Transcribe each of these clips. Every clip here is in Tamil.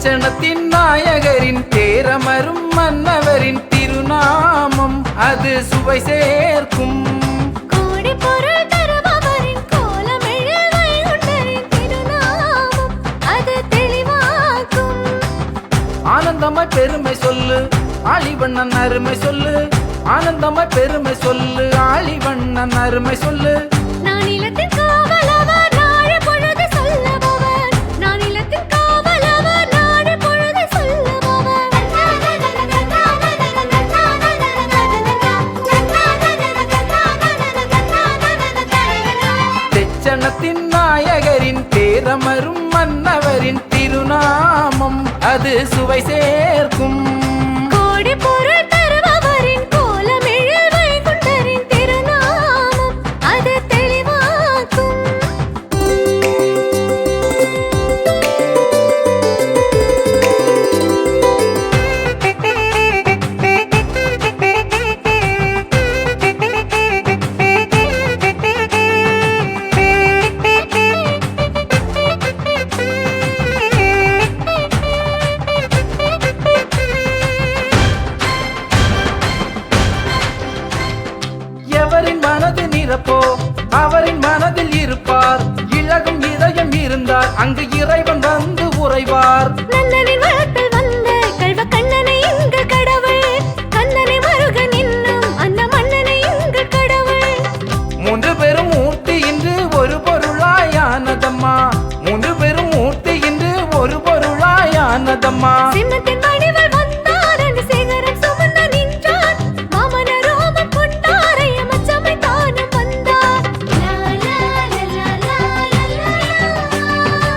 தெச்சனத்தின் நாயகரின் தேரமரும் மன்னவரின் திருநாமம் அது சுவை சேர்க்கும். கோடி பொருள் தருபவரின் கோலமெழில் வைகுண்டரின் திருநாமம் அது தெளிவாக்கும். ஆனந்தமாய் பெருமை சொல்லு ஆழிவண்ணன் அருமை சொல்லு, ஆனந்தமாய் பெருமை சொல்லு ஆழிவண்ணன் அருமை சொல்லு. நானிலத்தின் காவலவர் நாடு பொழுது சொல்லுபவர், நானிலத்தின் காவலவர் நாடு பொழுது சொல்லுபவர். தெச்சனத்தின் நாயகரின் தேரமரும் மன்னவரின் திருநாமம் அது சுவை சேர்க்கும். கோடி பொருள் தருபவரின் கோலமெழில் வைகுண்டரின் திருநாமம் அது தெளிவாக்கும். எவரின் மனது நிரப்போ அவரின் மனதில் இருப்பார், இழகும் இதயம் இருந்தால் அங்கு இறைவன் வந்து உறைவார். நந்தனின் வளத்தில் வந்த கல்வ கண்ணனை எங்கள் கடவுள், கண்ணனை மருகன் என்னும் அந்த மன்னனை எங்கள் கடவுள். மூன்று பெரும் மூர்த்தி இன்று ஒரு பொருளாயானதம்மா, மூன்று பெரும் மூர்த்தி இன்று ஒரு பொருளாயானதம்மா. சிம்மத்தின் வடிவில் வந்தார் அந்த சேகரன் சுமந்த நின்றார், மாமன ரோமம் கொண்டார் ஐயமச்சமை தானும் வந்தார். லா லா லா லா லா லா லா லா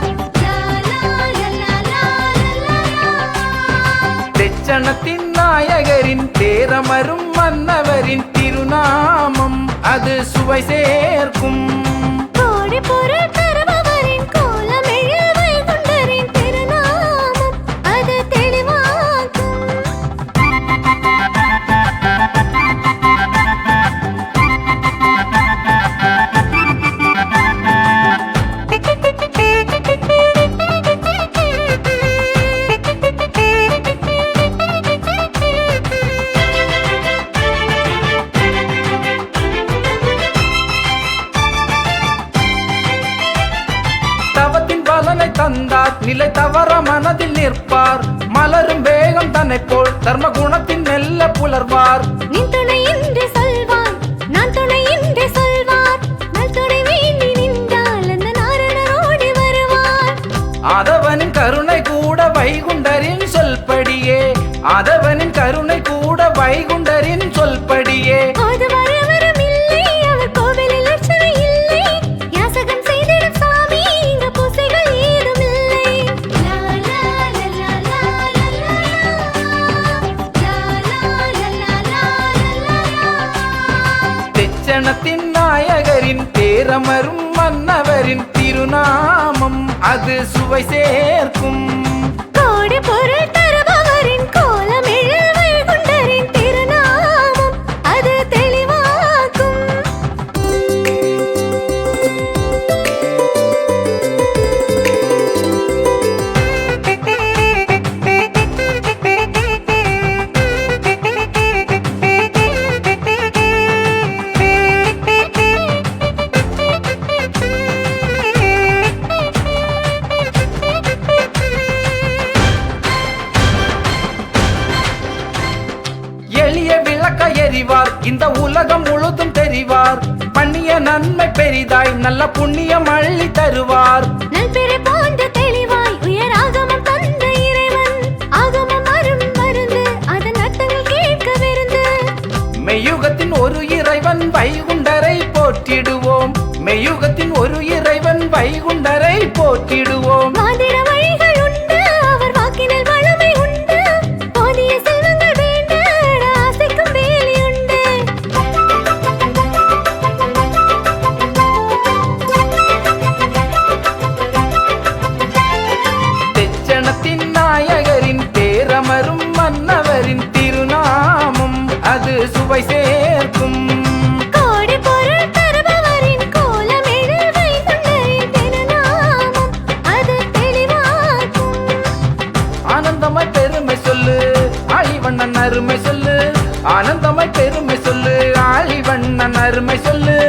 லா. தெச்சனத்தின் நாயகரின் தேரமரும் மன்னவரின் திருநாமம் அது சுவை சேர்க்கும். கோடி பொருள் தருபவரின் கோலமெழில் வைகுண்டரின் திருநாமம் அது தெளிவாக்கும். தவத்தின் பலனை தந்தார் நிலை தவற மனதில் நிற்பார், மலரும் வேகம் தன்னை போல் தர்ம குணத்தின் மெல்ல புலர்வார். நின் துணை என்று சொல்வார், நான் துணை என்று சொல்வார், நல் துணை வேண்டி நின்றால் அந்த நாரணர் ஓடி வருவார். ஆதவனின் கருணை கூட வைகுண்டரின் சொல்படியே, ஆதவனின் கருணை கூட வைகுண்டரின் சொல்படியே. அது வரவரும் இல்லை அவர் கோவிலில் அர்ச்சனை இல்லை, யாசகம் செய்திடும் சாமி இங்கு பூசைகள் ஏதும் இல்லை. லா லா லா லா லா லா லா. லா லா லா லா லா லா. தெச்சனத்தின் நாயகரின் தேரமரும் மன்னவரின் திருநாமம் அது சுவை சேர்க்கும். கோடி பொருள் தருபவரின் கோலமெழில் வைகுண்டரின் திருநாமம் அது தெளிவாக்கும். எளிய விளக்க எறிவார் இந்த உலகம் முழுதும் தெரிவார், பண்ணிய நன்மை பெரிதாய் நல்ல புண்ணியம் அள்ளி தருவார். நல்பிறை போன்ற தெளிவாய் உயர் ஆகமம் தந்த இறைவன், ஆகமம் அரும் மருந்து அதன் அர்த்தங்கள் கேட்க விருந்து. மெய்யுகத்தின் ஒரு இறைவன் வைகுண்டரை போற்றிடுவோம், மெய்யுகத்தின் ஒரு இறைவன் வைகுண்டரை போற்றிடுவோம். மாதிர வழிகள் உண்டு அவர் வாக்கினில் வளமை உண்டு, போதிய செல்வங்கள் வேண்ட ஆசைக்கும் வேலி உண்டு. தெச்சனத்தின் நாயகரின் தேரமரும் மன்னவரின் திருநாமம் அது சுவை சேர்க்கும். கோடி பொருள் தருபவரின் கோலமெழில் வைகுண்டரின் திருநாமம் அது தெளிவாக்கும். உண்மை சொல்லு